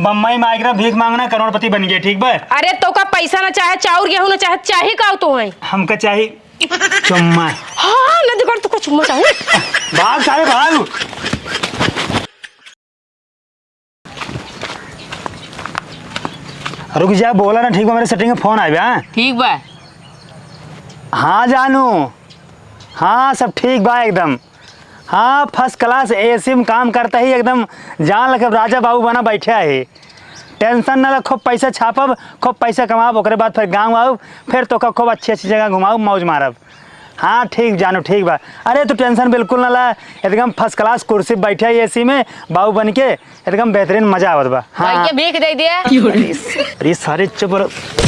बम्बई में आकर भीख मांगना करोड़पति बन गए। ठीक बा। अरे तो का पैसा ना चाहे चाउर गेहूं ना चाहे चाहे का तो है हमका चाहिए चुम्मा। हाँ ना देखो तो चुम्मा चाहिए। भाग सारे भाग। रुक जा बोला ना। ठीक बा मेरे सेटिंग में फोन आया। ठीक बा। हाँ जानू। हाँ सब ठीक बा एकदम। हाँ फर्स्ट क्लास एसी में काम करता ही एकदम जान लगे राजा बाबू बना बैठे है। टेंशन ना ले। खूब पैसा छापब खूब पैसा कमाब ओकरे बाद फिर गाँव आऊब फिर तो खूब अच्छी अच्छी जगह घुमाऊब मौज मारब। हाँ ठीक जानू ठीक बा। अरे तो टेंशन बिल्कुल ना ला। एकदम फर्स्ट क्लास कुर्सी बैठे है एसी में बाबू बन के एकदम बेहतरीन मजा आवत बा। हाँ भीख दे दिया। अरे सारे चुप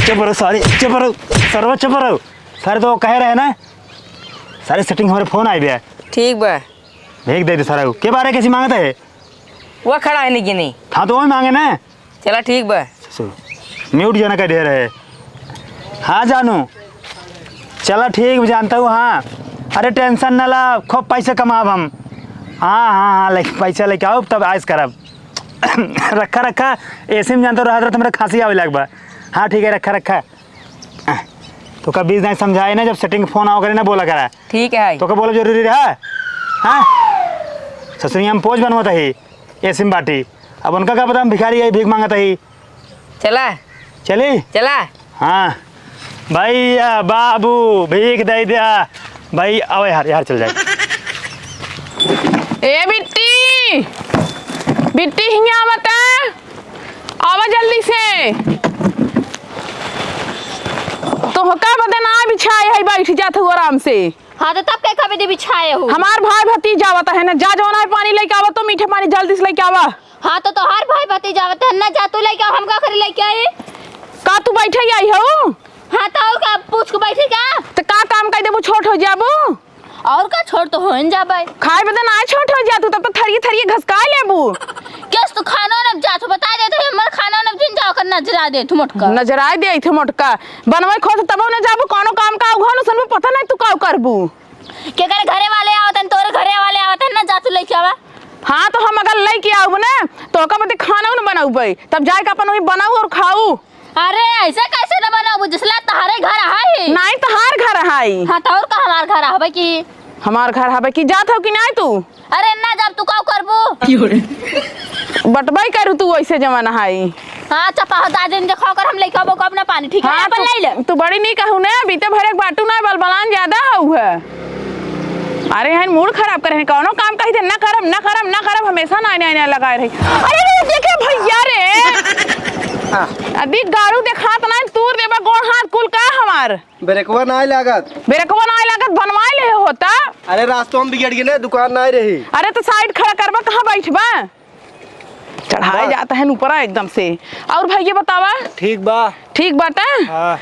चुप सारे चुप सर्व चुप सारे तो कह रहे ना सारे सेटिंग हमारे फोन आए भैया। ठीक बा। भेज दे सारा के बारे कैसी मांगता है वो खड़ा है नहीं नहीं। हाँ तो वही मांगे ना। चला ठीक बा। म्यूट जाना का ढेर है। हाँ जानू चला ठीक जानता हूँ। हाँ अरे टेंशन ना ला खूब पैसे कमाब हम। हाँ हाँ हाँ लेकिन पैसा लेके आओ तब आयस करब। रखा रखा एसी में जानता रहा तो मेरा खांसी आवे लग बा। हाँ ठीक है रखा रखा। तो कभी नहीं समझाए ना जब सेटिंग फोन आओ करे ना बोला करा। ठीक है तो कब बोलो जरूरी रहा। हाँ ससुरी हम पोज बनवाता ही एसी में बाटी। अब उनका क्या पता हम भिखारी है भीख मांगता ही। चला चली चला। हाँ भैया बाबू भीख दे दिया भाई। आओ यार यार चल जाए। ए बिट्टी बिट्टी हिंगा बता आवा जल्दी से। तो का बता ना बिछाए है बैठ जात हो आराम से। हाँ तो तब क्या कभी दे बिछाए हो। हमार भाई भतीजा आवता है ना जा जौना पानी लेके आवा तो मीठे पानी जल्दी से लेके आवा। हाँ तो हर भाई भतीजा आवत है ना जा तू लेके हम का करे लेके आए। का तू बैठे ही आई हो। हाँ तो और का पूछ के बैठे का तो का काम कर देबू छोट हो जाबू। और का छोड़ तो होन जाबे खाए बदन आए छोट हो जा तू तब तो थरिये थरिये घसका लेबू। केस तू खाना न जा तो बता दे तो हमर खाना न जिन जाओ कर नजरा दे तू मोटका नजराए दे थे मोटका बनवे खोज तब न जाबू कोनो काम का उघन सुनबू पता नहीं तू का करबू। के करे घरे वाले आवतन तोरे घरे वाले आवतन ना जा तू लेके आवा। हाँ तो हम अगर लेके आऊ ना तो का बते खाना न बनाऊ तब जाए का अपन वही बनाऊ और खाऊ। अरे ऐसा कैसे न बनाओ जिसला तहारे घर है नहीं तहार घर है। हाँ तो और का हमार घर हवे की हमार घर हवे की जात हो कि नहीं तू। अरे ना जब तू का करबू बटबाई करू तू ऐसे जमाना है। हाँ चपा दादन देखो कर हम लेके आबो कब ना पानी ठीक है। हाँ, अपन ले ले तू बड़ी नहीं कहू ना बीते भरे बाटू ना बलबलान ज्यादा हऊ है। अरे हैं मूड खराब करे कौनो काम कही थे ना करम हमेशा ना लगाए रही। अरे देखे भैया रे अभी गारू देखात नहीं तूर देबा गोड़ हाथ कुल का हमार ब्रेकवा नहीं लागत बनवाए ले होता। अरे रास्तों में बिगड़ गई ना दुकान नहीं रही। अरे तो साइड खड़ा करबा कहाँ बैठबा चढ़ाए जाता है ऊपर एकदम से। और भैया बतावा ठीक बा ठीक बाटा। हाँ।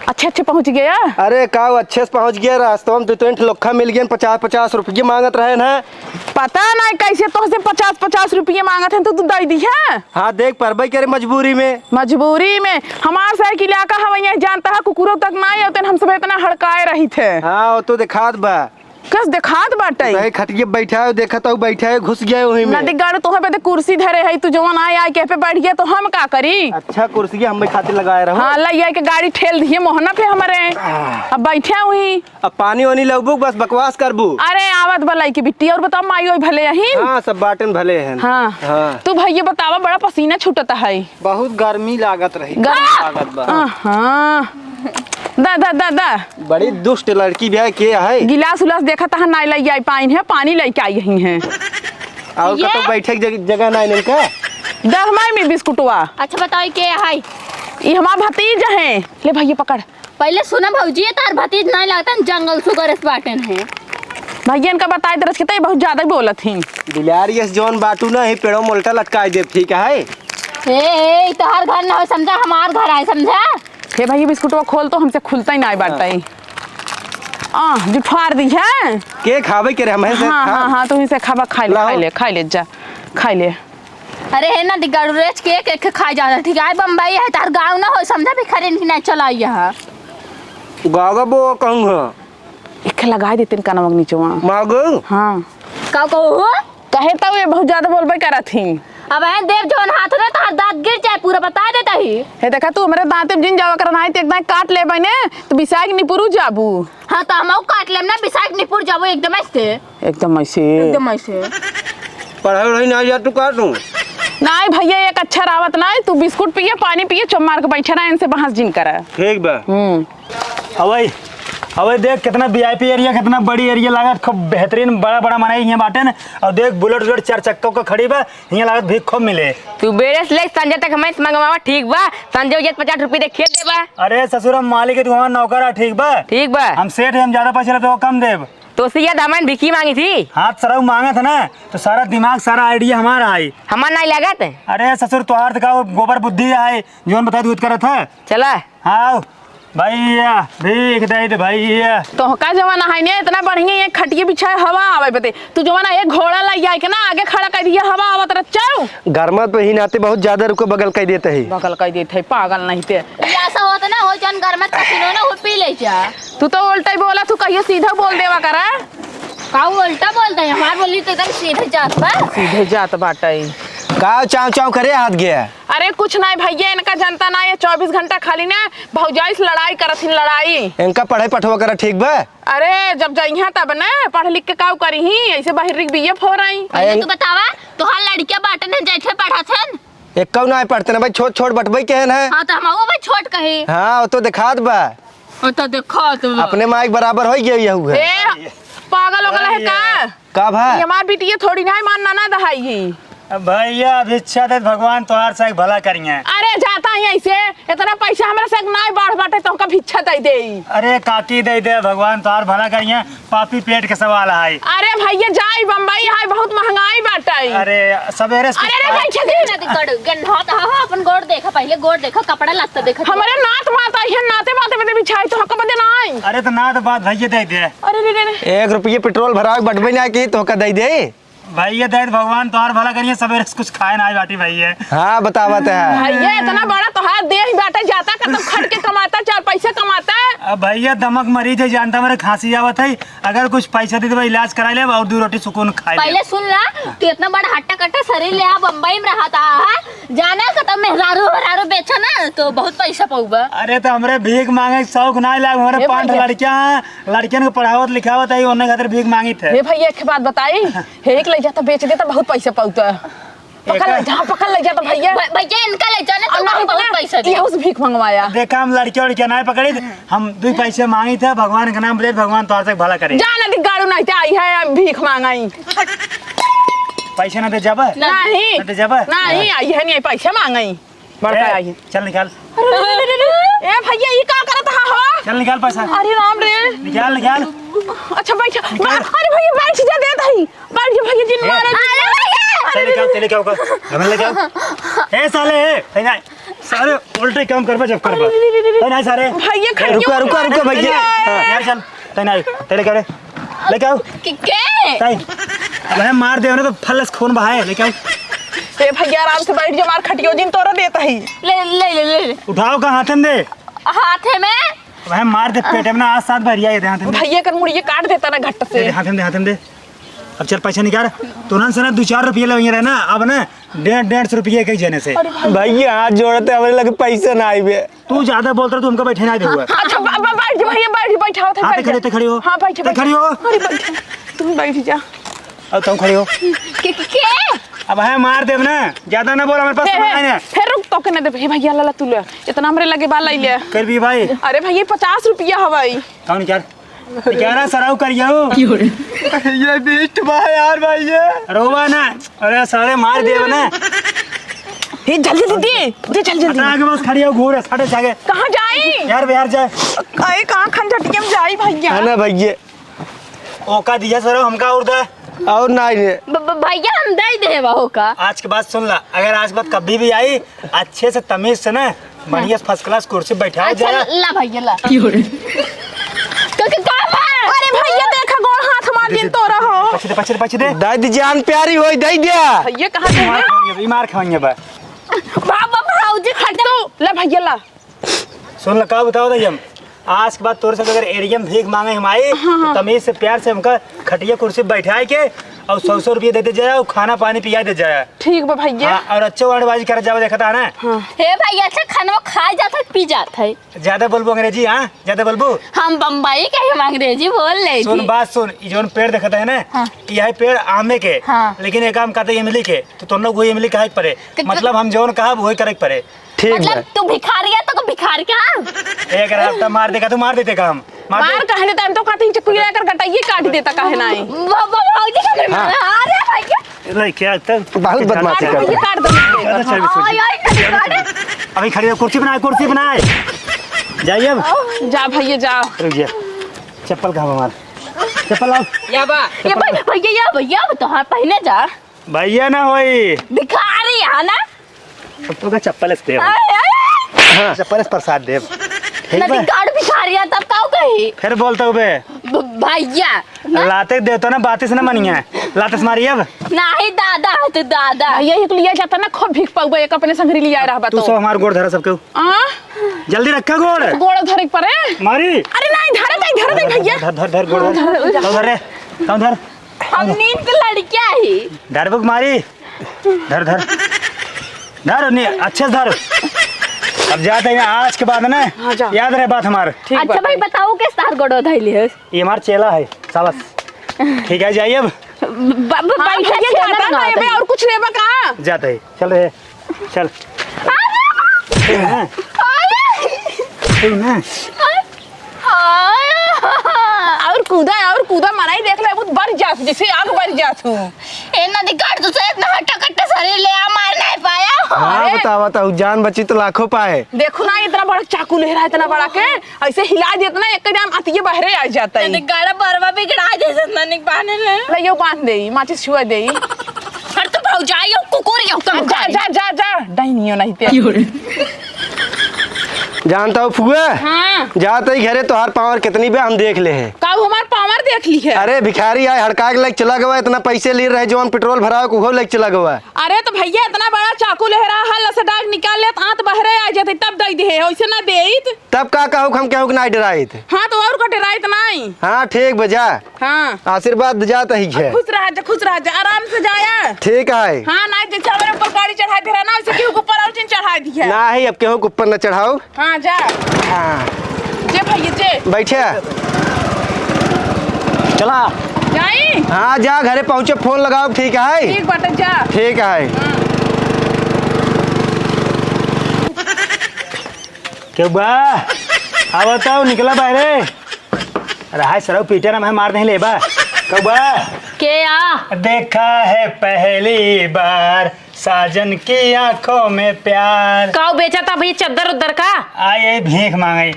अच्छे पहुँच गया। अरे का अच्छे से पहुँच गया रास्तों में तो लोखा मिल गया 50-50 रुपये मांगत रहे ना। पता नहीं कैसे तो से 50-50 रुपये मांगत है तो तू दे दी है। हाँ देख परबई करे मजबूरी में हमार साइकिल इलाका हम यहाँ जानता है कुकुरों तक नहीं होते हम सब इतना हड़काए रही थे। हाँ वो तो दिखात बा कस दिखात बाटे खटिया बैठा है देखा तो बैठा है घुस गया वही में। नदी गाड़ी तो पे कुर्सी धरे है तू जवन आए के पे बैठ गया तो हम का करी। अच्छा कुर्सी हम खातिर लगाए रहो। हाँ लइया के गाड़ी ठेल दिए मोहना पे हमारे अब बैठे हुई। अब पानी वानी लगबू बस बकवास करबू। अरे आवत भलाई की बिट्टी और बताओ माई भले यही। हाँ सब बाटन भले हैं। हाँ तू भैया बतावा बड़ा पसीना छूटता है। बहुत गर्मी लागत रही दा बड़ी दुष्ट लड़की भी है के है। गिलास उलास देखा था नहीं लई आई पाइन है पानी लेके आई ही है। और का तो बैठे जगह नहीं का दहमाई में बिस्कुटवा। अच्छा बताओ के है ये हमार भतीजा है। ले भैया पकड़ पहले सुना भौजी तार भतीज नहीं लगता जंगल सुगर बाटन है। भैया इनका बताए दरस के बहुत ज्यादा बोलत ही बिलारी जौन बाटू ना ही पेड़ों मोल्टा लटकाए दे ठीक है। हे तोहार घर ना हो समझा हमार घर है समझा। हे भैया बिस्कुटवा खोल तो हमसे खुलता ही नहीं बाटता ही। जुठार दी है के खावे के रे हम से। हाँ तू इसे खावा खा ले जा खा ले। अरे है ना दिगाड़ू रेच के खा जाता ठीक है। बम्बई है तार गांव ना हो समझा भिखारी नहीं चला यहाँ गागा बो कहूँ एक लगा देते का नमक नीचे वहाँ मागो। हाँ का कहो कहे तो ये बहुत ज्यादा बोलबे करा थी। अब है देव जोन हाथ रे तो दांत गिर जाए पूरा बता देता ही। हे देखा तू हमरे दांते में जिन जावा करना है तो एकदम काट ले बने तो बिसाई के निपुरु जाबू। हाँ तो हम काट लेम ना बिसाक निपुर जाबो एकदम ऐसे एकदम ऐसे पढ़ाई वढ़ाई ना जा तू का तू नहीं भैया एक अच्छा रावत ना तू बिस्कुट पिए पानी पिए चुप मार के बैठे ना इनसे बहस जिन करे। ठीक बा। अवै देख कितना वीआईपी एरिया, कितना बड़ी एरिया लागत, खूब बेहतरीन बड़ा बड़ा मनाई यहाँ बाटे न। और देख बुलेट उलेट 4 चक्कों का खड़ी बा, यहाँ लागत भी खूब मिले। तू बेरे से ले संजय तक हमें मंगवावा ठीक बा। संजय ये 50 रुपये दे खेत देबा। अरे ससुर हम मालिक है, तू हमारा नौकर है, ठीक बा? ठीक बा। हम सेठ है, हम ज्यादा पैसे लेते हो कम देव। तो सिया दामन भिकी मांगी थी, हाथ सरऊ मांगा था ना, तो सारा दिमाग सारा आइडिया हमारा है। हमार नहीं लागत। अरे ससुर तोहार का गोबर बुद्धि है, जो बता दूध करा था। चला हाँ भैया भीख दे दे भैया। तो का जमाना है नहीं इतना बढ़िया ये खटिए बिछाए हवा आवे बते तू जमाना एक घोड़ा लाई जाए के ना आगे खड़ा कर दिया हवा आवत रह चाऊ गर्मा पे ही नाते बहुत ज्यादा रुको बगल कर देते है। बगल कर देते पागल नहीं ते ऐसा होता ना हो जन घर में पसीनो ना हो पी ले जा। तू तो उल्टा ही बोला तू कहिए सीधा बोल देवा करा का उल्टा बोलता है हमार बोली तो एकदम सीधे जात बा। सीधे जात बाटे का चाव चाव करे हाथ गया। अरे कुछ नहीं भैया इनका जनता ना ये 24 घंटा खाली ना भौजाई से लड़ाई करथिन लड़ाई। इनका पढ़ाई पठवा करा ठीक बा। अरे जब जाइहा तब ना पढ़ लिख के काऊ करी ही ऐसे बाहर बीएफ हो रही। तू बतावा तो हां लड़कियां बाटन है जैसे पढ़ाथन एक कौ ना पढ़ते ना भाई छोट छोट बटबई केहन है। हां तो हम वो भाई छोट कहे। हां वो तो दिखात बा। ओ तो देखो तुम अपने माइक बराबर हो गया यहू है। ए पागल हो गला है का भाई ये हमार बिटिया थोड़ी ना मानना ना दहाई भैया भिक्षा दे भगवान तोहार से भला करिए। अरे जाता ही ऐसे इतना पैसा हमरा से नहीं बढ़ बाटे तो हमका भिक्षा दे दे। अरे काकी दे दे भगवान तोहार भला करिए, पापी पेट के सवाल है। अरे भैया जाई बम्बई है बहुत महंगाई बाटे। अरे सवेरे अरे बैठे दे ना गड़ गन्हात हां अपन गोड़ देखा पहले गोड़ देखा कपड़ा लगता देखा हमारे नात माता है नाते माते में बिछाई तो हक बदे नहीं। अरे तो ना तो बात भैया दे दे। अरे रे 1 रुपये पेट्रोल भरा बटबई ना की तो का दे दे भैया दे भगवान तोहार भला करिए, सवेरे से कुछ खाए ना बाटी भैया। हाँ बतावत है भैया इतना बड़ा तो हाथ दे ही बाटे जाता का तो खट के कमाता 4 पैसे कमाता। अब भैया दमक मरीज है, जानता मेरे खांसी आवत है, अगर कुछ पैसा दे दे इलाज करा ले और 2 रोटी सुकून खाए। पहले सुन ला तू इतना बड़ा हट्टा कट्टा शरीर ले आ बम्बई में रहा था जाना खत्म मेहरारू बेचा ना तो बहुत पैसा पाऊबा। अरे तो हमरे भीख मांगे शौक ना लाग, हमारे 5 लड़कियां को पढ़ावत लिखावत है, उन्हें खातिर भीख मांगी थे। हे भैया एक बात बताई हे एक ले जाता बेच देता बहुत पैसा पाऊता। पकड़ ले जाता भैया भैया इनका ले जाने तो बहुत पैसा दे। ये उस भीख मंगवाया देखा हम लड़कियों और क्या ना पकड़ी, हम 2 पैसे मांगी थे, भगवान का नाम ले भगवान तोहार से भला करे। जाना दी गाड़ू नहीं आई है भीख मांगाई पैसे ना दे जब नहीं दे जब नहीं आई है नहीं पैसे मांगाई बड़का आई है। चल निकाल। ए भैया ये का करत हा हो चल निकाल पैसा। अरे राम रे निकाल निकाल। अच्छा बैठ अरे भैया बैठ जा दे दही बैठ जा भैया जिन मारे चल निकाल चल निकाल हमें ले जाओ। ए साले नहीं सारे उल्टे काम करबे जब करबे नहीं सारे भैया रुको भैया यार चल नहीं तेरे करे लेके आओ के अब है मार दे तो फलस खून बहाए लेके आओ। ए भैया आराम से बैठ जा मार खटियो जिन तोरा देता ही ले उठाओ का हाथ में दे हाथ में वह मार दे पेट में ना आज 7 भरिया ये हाथ में भैया कर मुड़िए काट देता ना घट्ट से हाथ में दे। अब चल पैसा निकाल तुरंत से ना 2-4 रुपये लगेंगे रहना, अब ना 150 रुपये एक जने से। भैया हाथ जोड़ते हमारे लगे पैसे ना आए। तू ज्यादा बोलता तू हमको बैठे ना दे हुआ। अच्छा बैठ जा भैया बैठाओ थे हाँ खड़े खड़ी हो। हाँ बैठ खड़ी हो। अरे बैठ तुम बैठ जा अब तुम खड़ी हो। के अब है मार देव ना, ज्यादा ना बोल हमारे पास समय नहीं है। फिर रुक तो के ना दे भैया ला तू ले इतना हमरे लगे बाल लाई ले कर भी भाई। अरे भैया 50 रुपया हवाई कौन क्या ना सराव करियो ये बीट बा यार भैया रोवा ना। अरे सारे मार देव ना ये जल्दी दे जल्दी आगे बस खड़ी हो घूर साढ़े जागे कहां जाई यार जाए काहे कहां खंजटिया में जाई भैया है ना भैया ओका दिया सर हमका उर्दा और नहीं भैया हम दे देवा होगा। आज के बाद सुन ला, अगर आज के बाद कभी भी आई अच्छे से तमीज से ना बढ़िया फर्स्ट क्लास कुर्सी बैठा जाए। ला भैया ला अरे भैया देखा गोड़ हाथ मार दिन तो रहो पछे दे दादी जान प्यारी होई दे दिया भैया कहां दे मार खाएंगे बा बाबा भाऊजी हट तो ला भैया ला सुन ला का बताओ दे हम आज के बाद तोर से अगर एरिया में भीख मांगे हम आए तो तमीज से प्यार से हमका खटिया कुर्सी बैठाए के और 100 रुपये देते जाए और खाना पानी पिया दे जाए। ठीक बा भैया। हाँ, और अच्छे वाणबाजी कर जाओ देखता है ना। हे भाई अच्छा खाना खा जाता है पी जाता है। ज्यादा बोलबो अंग्रेजी, हाँ ज्यादा बोलबो। हम बम्बई के हम अंग्रेजी बोल ले सुन बात सुन, ये जो पेड़ देखता है ना, यह पेड़ आमे के, लेकिन एक काम कहते इमली के, तो तुम लोग वही इमली कहे पड़े, मतलब हम जौन कहा वही करे पड़े। ठीक मतलब है। तू भिखारी है तो भिखार क्या एक रास्ता मार देगा तो मार देते काम मार कहने तो हम तो कहते हैं चक्कू लेकर गटाइए काट देता काहे नहीं। अरे भाई नहीं क्या तब बहुत बदमाशी काट करता भैया है। काट दो। अभी खड़ी हो, कुर्सी बनाए जाइए अब। जा भैया जा। रुक जा, चप्पल कहाँ हमार, चप्पल लाओ। या बा ये भाई भैया तो हाँ पहने जा भैया ना होई, भिखारी है ना। तो का चप्पल दे, चप्पल प्रसाद दे। ठीक नदी है, काट भिखारी है तब काऊ कही फिर बोलता हूँ बे भैया लाते दे तो ना बातें से ना मनिया, लाते से मारी अब। नहीं दादा है तो दादा भैया एक लिया जाता ना खूब भीख पाऊ एक अपने संगरी लिया रहा तू तो। सो हमार गोड़ धरा सबके, जल्दी रखा गोड़ गोड़ धरे परे। मारी। अरे नहीं धरे दे भैया। धर गोड़ धर रे, धर हम नींद के लड़कियां ही धर बुक मारी, धर नहीं अच्छे से धर। अब जाते हैं आज के बाद ना, याद रहे बात हमारे। अच्छा भाई बताओ किस तार गोड़ो धैली है। ये हमारा चेला है शाबाश। ठीक है जाइए अब, भैया जाता ना ये और कुछ लेबा का जाते है, चल रहे चल। और कूदा मनाई देख ले बहुत बढ़ जात जैसे आग बढ़ जात हूं। ए नदी काट तो से इतना हट्टा कट्टा शरीर ले आ मार नहीं पाया। हाँ बताओ जान बची तो लाखों पाए। देखो ना इतना बड़ा चाकू ले रहा है इतना बड़ा के ऐसे हिला देता ना एक जाम आती बहरे आ जाता है। नदी गाड़ा बरवा भी गिरा दे नदी बाने ने ले यो बांध दे माचिस छुआ दे। हर तो भाऊ जाइयो कुकुरियो कम जा जा जा जा डाइनियो नहीं ते जानता हूँ फुआ, हां जाते ही घरे तो हर पावर कितनी बे हम देख ले हैं। काऊ हमार पावर देख ली है। अरे भिखारी आए हड़का के लेके चला गया, इतना पैसे ले रहे जो पेट्रोल भराओ को लेके चला गया। अरे तो भैया इतना बड़ा चाकू ले रहा हल से डाग निकाल ले आंत बहरे आ जाते तब दई दे ऐसे ना देइत। तब का कहू हम कहू कि नहीं डराइत। हां तो और कटे राइत नहीं। हाँ ठीक बजा, हां आशीर्वाद जाता ही है। खुश रह जा आराम से जाया। ठीक है। हां ना जैसे हमारे ऊपर गाड़ी चढ़ा दे रहा ना वैसे के ऊपर और चीज चढ़ा दी है। नहीं अब केहू के ऊपर न चढ़ाओ। हां जा हाँ जे भैया जे बैठे चला जाई। हाँ जा घरे पहुँचे फोन लगाओ। ठीक है ठीक बात जा। ठीक है। क्यों बा अब बताओ निकला बाहरे। अरे हाय सर पीटे ना मैं मार नहीं ले बा कब बा के आ देखा है पहली बार साजन की आंखों में प्यार। काऊ बेचा था भैया चद्दर उद्दर का आए भीख मांगे,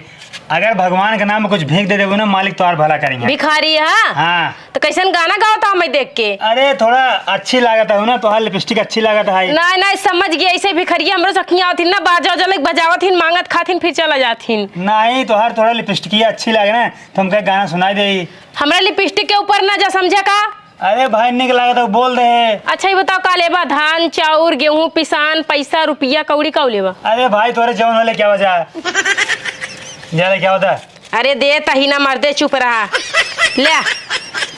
अगर भगवान के नाम में कुछ भीख दे देबो ना मालिक तो और भला करेंगे। भिखारी है हाँ तो कैसन गाना गाओ था मैं देख के। अरे थोड़ा अच्छी लागत है ना, तो हर लिपस्टिक अच्छी लागत है। नहीं समझ गया ऐसे भिखरिया हमरो सखियां आथिन ना बाजा जलक बजावथिन मांगत खाथिन फिर चला जाथिन। नहीं तो हर थोड़ा लिपस्टिक अच्छी लागे ना तो हमका गाना सुनाई दे। हमरा लिपस्टिक के ऊपर ना जा समझा का। अरे भाई निक लागत है बोल दे। अच्छा ये बताओ का लेबा धान चाउर गेहूं पिसान पैसा रुपया कौड़ी का लेबा। अरे भाई तोरे जवन वाले क्या वजह ज्यादा क्या होता है। अरे दे तही ना मर्दे चुप रहा ले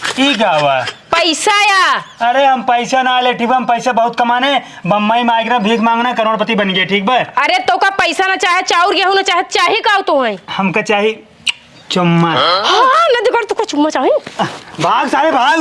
की क्या हुआ पैसा या। अरे हम पैसा ना ले ठीक बा, हम पैसा बहुत कमाने बम्बई में आएगा भीख मांगना करोड़पति बन गए ठीक बा। अरे तो का पैसा ना चाहे चाउर गेहूं ना चाहे चाहे का तो है हमका चाहिए चुम्मा। हाँ ना दिखा तो चुम्मा चाहिए। भाग सारे भाग।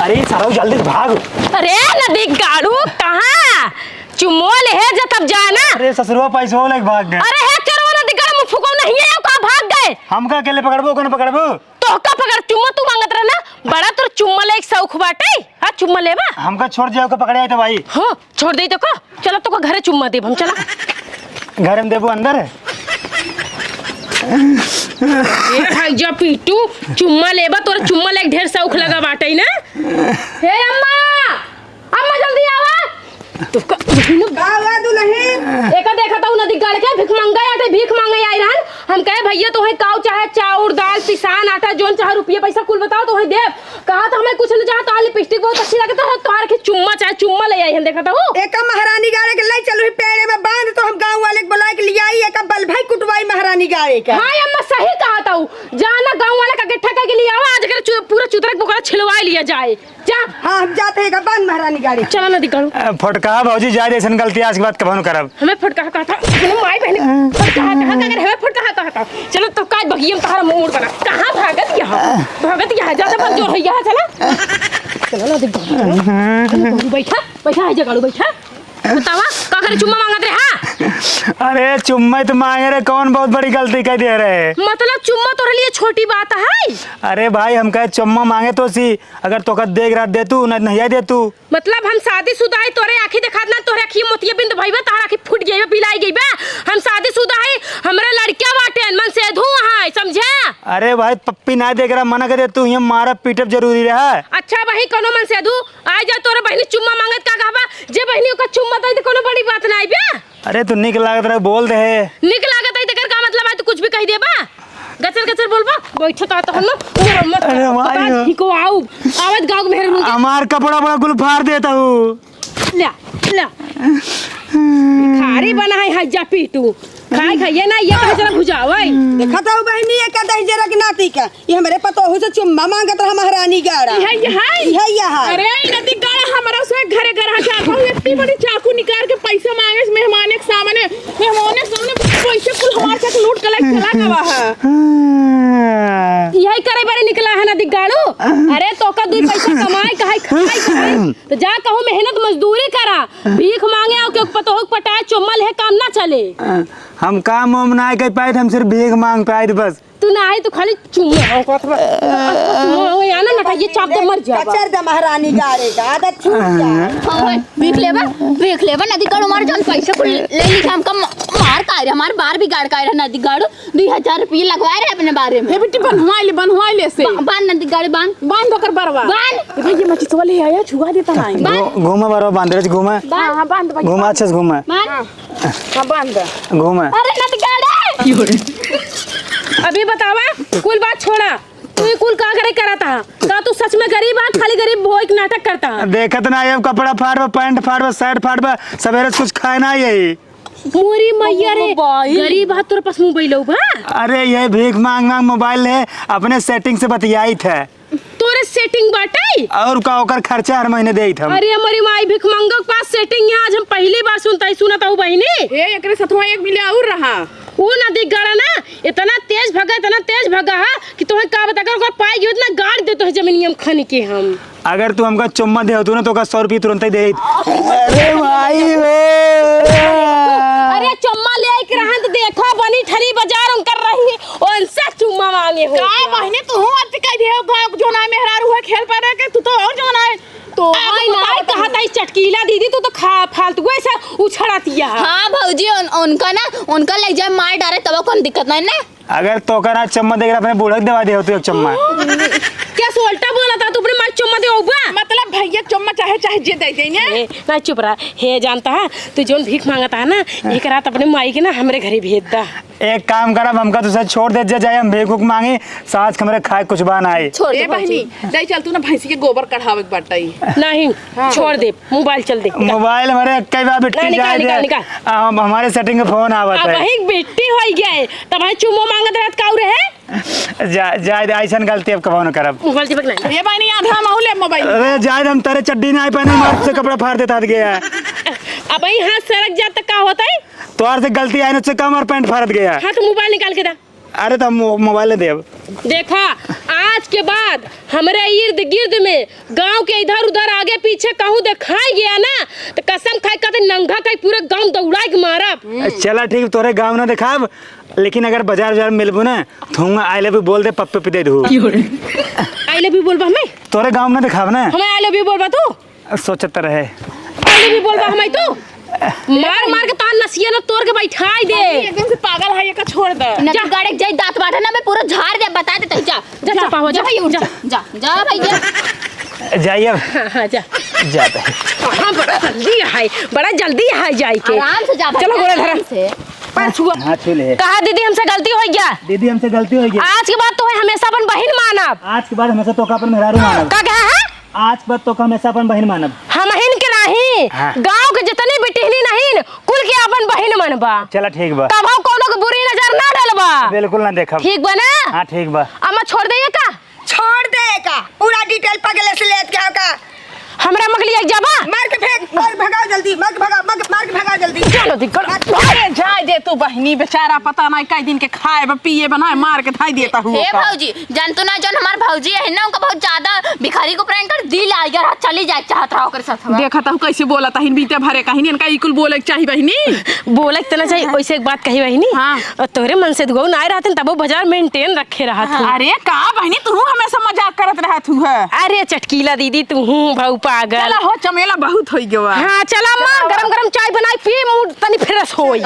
अरे सारा जल्दी भाग। अरे नदी गाड़ू कहाँ चुम्मो ले है जब तब जाना। अरे ससुरवा पैसा हो लग भाग गए। अरे है चलो नदी गाड़ में फुको नहीं है कहाँ भाग गए। हमका अकेले पकड़बो कौन पकड़बो। तो का पकड़ चुम्मा तू मांगत रहना बड़ा तो चुम्मा ले एक शौक बाटे। हाँ चुम्मा लेबा हमका छोड़ जाओ का पकड़े आए तो भाई। हाँ छोड़ दे तो का चलो तो का घरे चुम्मा दे हम चला घर में देबो अंदर है। ये भाग जा पीटू चुम्मा लेबा तोरा चुम्मा ले ढेर शौक लगा बाटे ना। हे अम्मा अम्मा जल्दी आवा तो का दुल्हन एका देखा था नदी गाड़ के भीख मांगा आटे भीख मांगे आई रहन। हम कहे भैया तो है काऊ चाहे चाउर दाल पिसान आटा जोन चाहे रुपया पैसा कुल बताओ तो है देव कहा था हमें कुछ न चाहे तो लिपस्टिक बहुत अच्छी लगता है तोहर के चुम्मा चाहे चुम्मा ले आई हम देखा था वो एक महारानी गाड़े के ले चलो पेड़े में बांध तो हम गांव वाले के बुला के लियाई एक बल भाई कुटवाई महारानी गाड़े का। हाँ अम्मा सही कहा था जाना गांव वाले का इकट्ठा करके जल्दी आओ, आज अगर पूरा चुतरक बोकरा छिलवा लिया जाए। जा हाँ हम जाते हैं बंद महारानी गाड़ी। चलो ना दिखाओ। फटका भौजी जाए ऐसन गलती आज के बाद कभू करब। हमें फटका कहता अपने माई बहन फटका अगर हमें फटका कहता चलो तो काज बगियम तहारा मूड बना। कहां भागत यहां ज्यादा भाग जो रही है। चलो ना दिखाओ। बैठा बैठा है जगाड़ू बैठा। बतावा का करे चुम्मा मांगत रे। हां अरे चुम्मा तो मांगे रे, कौन बहुत बड़ी गलती कर दे रहे। मतलब चुम्मा तोरे लिए छोटी बात है। अरे भाई हम कहे चुम्मा मांगे तो सी, अगर तो का देख रात दे तू नहीं दे तू। मतलब हम शादीशुदा है, तोरे आंखें दिखा ना, तोरे आंखें मोतिया बिंद भईबा, तार आंखें फूट गई बा, पिलाई गई बा। हम शादीशुदा है, हमरा लड़कियां बाटे मन से धू है, समझा। अरे भाई पप्पी ना देख रहा, मना कर दे तू, ये मारा पीटब जरूरी रहा। अच्छा भाई कोनो मन से धू आ जा, तोरे बहनी चुम्मा मांगत का कहबा, जे बहनी का चुम्मा दे कोनो बड़ी बात ना है बे। अरे तू निक लागत रहे बोल दे। निक लागत है तेकर का मतलब है, तू कुछ भी कह दे बा। गचर गचर बोलबा बैठो ता तो हम मत। अरे भाई ठीक हो आओ आवाज गांव में हेर हमार कपड़ा बड़ा गुल फाड़ देता हूँ। ला ला खारी बना है हज्जा पीटू खाई खाइए ना, ये कहे जरा भुजावे। देखा था बहनी एक दही जरा के नाती का ये हमरे पतोहू से चुम्मा मांगत रहा महारानी गाड़ा। है अरे नदी गाड़ा हमारा उसमें घरे घर चाकू इतनी बड़ी चाकू निकाल के पैसे मांगे मेहमान के सामने पैसे कुल हमारे साथ लूट के लाइक चला गवा है। यही करे बारे निकला है ना दिगाड़ू। अरे तो का दो पैसा कमाए खाई तो जा कहूँ मेहनत मजदूरी करा, भीख मांगे आओ के पतोहू पटाए चुम्मा ले काम ना चले। हम काम उम ना कर पाए, हम सिर्फ भीख मांग पाए बस। तू ना है तो खाली चुम्मा चुम्मा याना ना ये चाप दे मर जा। कचर द महारानी गाड़े का आदत छूट जाए। देख लेबा नदी गाड़ू मार जान पैसे को ले ली हमका मार का रे, हमार बार भी गाड़ का रे नदी गाड़ू 2000 रुपए लगवाए रे अपने बारे में। हे बेटी बनवा ले से बांध नदी गाड़ी बांध होकर बरवा बांध। भाई ये मची वाले आया छुआ देता ना। घूमा बरो बांध रे, घूमा हां बांध भाई घूमा अच्छे से घूमा। हां बांध घूमा। अरे नदी गाड़ी अभी बतावा कुल बात छोड़ा, तू ये कुल का करे करा था का? तू सच में गरीब है खाली गरीब वो एक नाटक करता है। देखत ना ये कपड़ा फाड़ पैंट फाड़ शर्ट फाड़ सवेरे कुछ खाए ना यही। मोरी मैया रे गरीब है तोरे पास मोबाइल बा। अरे ये भीख मांग मांग मोबाइल है, अपने सेटिंग से बतियाई थे। तोरे सेटिंग बाटे और का ओकर खर्चा हर महीने देई था। अरे हमारी माई भिख मंगा के पास सेटिंग है, आज हम पहली बार सुनता हूँ बहनी। ए एकरे सतवा 1 मिलियन और रहा। वो नदी गाड़ा ना इतना तेज भगा है कि तुम्हें का बता कर पाएगी उतना गाड़ दे तो जमीनियम खन के हम। अगर तू हमका चुम्मा दे तू ना तो का 100 रुपये तुरंत ही दे। अरे भाई अरे चुम्मा ले के रहन देखो बनी ठरी बाजार हम कर रही है उनसे चुम्मा मांगे हो। का बहने तू अति कह दे जो ना मेहरारू है खेल पर के तू तो और जो ना है तो आई ना कहा था चटकीला दीदी तू तो खा फालतू ऐसा उछड़ातिया। हाँ भौजी उनका ले जाए मार डाले तब कौन दिक्कत नहीं ना। अगर तो का चम्मा देकर अपने बूढ़ा दवा दे तू एक चम्मा। क्या सोल्टा बोला था तू अपने मार चुम्मा दे ओबा मतलब भैया चुम्मा चाहे जे दे देने ना चुप रहा हे जानता है तू जोन भीख मांगता है ना एक रात अपने माई के ना हमरे घरे भेज दा। एक काम करब हमका तुझे छोड़ दे जाए, हम भीख मांगे सास हमरे खाए कुछ बान आए। छोड़ दे बहनी दई चल तू ना भैंसी के गोबर कढ़ावे के बाटई नहीं छोड़ दे मोबाइल चल दे मोबाइल हमारे कई बार बिट्टी जाए निकाल हमारे सेटिंग में फोन आवत है। अब वही बिट्टी हो गए तब भाई चुम्मा मांगत रहत काऊ रहे जायद ऐसन गलती अब कबो न करब। मोबाइल चिपक नहीं ये बहनी आधा माहौल मोबाइल। अरे जायद हम तेरे चड्डी नहीं पहने मार से कपड़ा फाड़ देता गया। अब वही हाथ सरक जात का होता है तोर से गलती आई से कम और पैंट फाड़ गया। हाँ तो मोबाइल निकाल के दा। अरे तो मोबाइल दे। देखा आज के बाद हमारे इर्द गिर्द में गांव के इधर उधर आगे पीछे कहूँ दिखाई गया ना तो कसम खाई कहते नंगा कहीं पूरे गांव दौड़ा के मारा। चला ठीक तोरे गांव ना दिखाब, लेकिन अगर बाजार मिलबू ना तो आई लव यू बोल दे पप्पे पे दे दू। आई लव यू बोलबा हमें तोरे गांव ना दिखाब ना हमें आई लव यू बोलबा तू सोचत रहे आई लव यू बोलबा हमें तू मार मार के तान नसिया ना तोड़ के बैठाई दे। एकदम से पागल है ये का छोड़ दे नदी गाड़ी जाई दांत बाटे ना मैं पूरा झाड़ दे बता दे जा जा चपा हो जा भाई उठ जा भैया जाइए अब। हाँ जा जाते हाँ बड़ा जल्दी है जाई के आराम से जा चलो गोड़े धरा से पर छुआ हाँ छू ले। कहा दीदी हमसे गलती हो गया। दीदी हमसे गलती हो गई। आज के बाद तो हमेशा अपन बहन मानब। आज के बाद हमेशा तो का अपन मेहरारू मानब। का कहा है आज के बाद तो का हमेशा अपन बहन मानब। हम हिन के नहीं हाँ। गांव के जितनी बेटिहनी नहीं कुल के अपन बहन मनबा। चला ठीक बा। तब कोनो के बुरी नजर ना डालबा। बिल्कुल ना देखब। ठीक बा ना? हाँ ठीक बा। अम्मा छोड़ दइए का छोड़ ले का पूरा डिटेल पगले से लेत के का हमरा मगली एक जाबा मार के फेंक मार भगाओ जल्दी मार के भगाओ जल्दी चलो दी कर अरे जाए दे तू बहनी बेचारा पता नहीं कई दिन के खाए पिए बनाए मार के थाई देता हुआ हे भौजी जान तो ना जन हमार भौजी है ना उनका बहुत ज्यादा भिखारी को प्रैंक कर दिल आ गया चली जाए चाहत रहा ओकर साथ देखा था कैसे बोला था हिन बीते भरे कहीं इनका इकुल बोले के चाहिए बहनी बोले के तना चाहिए वैसे एक बात कही बहनी हाँ। तोरे मन से दुगो ना आए रहते तब वो बाजार मेंटेन रखे रहा था। अरे का बहनी तू हमेशा मजाक करत रहा तू है अरे चटकीला दीदी तू हूँ भाऊ पागल। चला हो चमेला बहुत हो गया हाँ चला माँ गरम गरम चाय बनाई पी मूड तनी फ्रेश होई।